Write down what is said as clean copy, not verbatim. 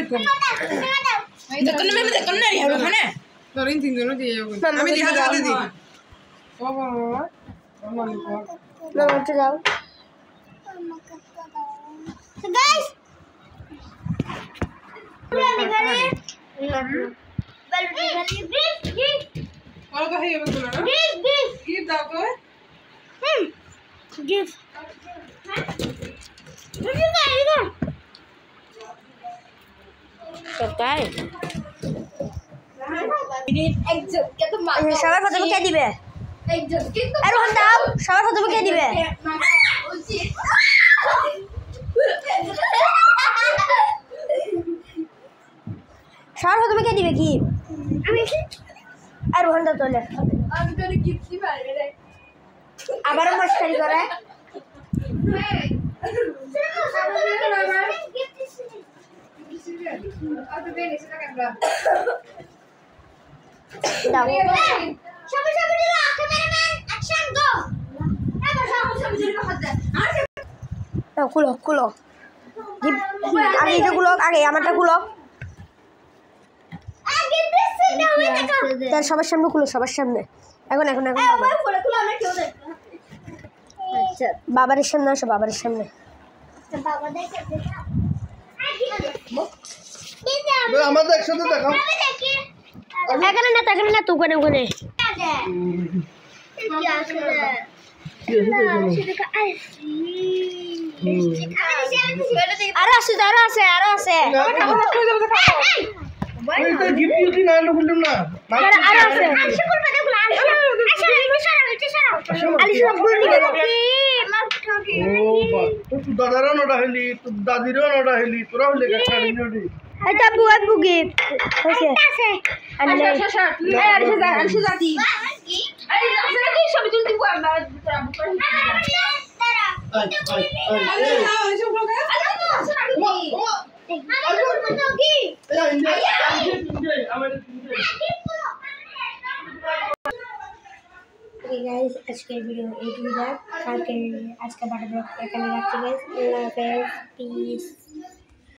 দেখুন না দেখুন না রিয়া ওখানে ধরেন তিনজনও দিয়ে যাবো আমি দেখা যাতে দিই বাবা মামা মামা তো যাও তো গাইস और तो है ये बोलो ना गिफ्ट दाओ तो गिफ्ट সবাই সবার প্রথমে কে দিবে আর ওখান দাও সবার প্রথমে কে দিবে সবার প্রথমে কে দিবে কি আর ওখান দাও তোলে আবারও মাস্টারি করে দাও দাও খুলো খুলো আগে এটা খুলো আগে আমারটা খুলো তার সবার সামনে খুলো সবার সামনে এখন এখন এখন বাবার সামনে আসো বাবার সামনে আমাদের একসাথে দেখাও এখানে না তো ওখানে ওখানে আরো আছে আরো আছে গিফট না বললাম না আরো আছে তো দাদারও নটা হইলি তো দাদিরও নটা হইলি তোরা হইলে ছাড়ি নটি এটা বুয়া গিফট হইছে আনলে गाइस आज के वीडियो एक भी आज का बाटा ब्लॉग एखाনে রাখছি गाइस আল্লাহ হাফেজ পিস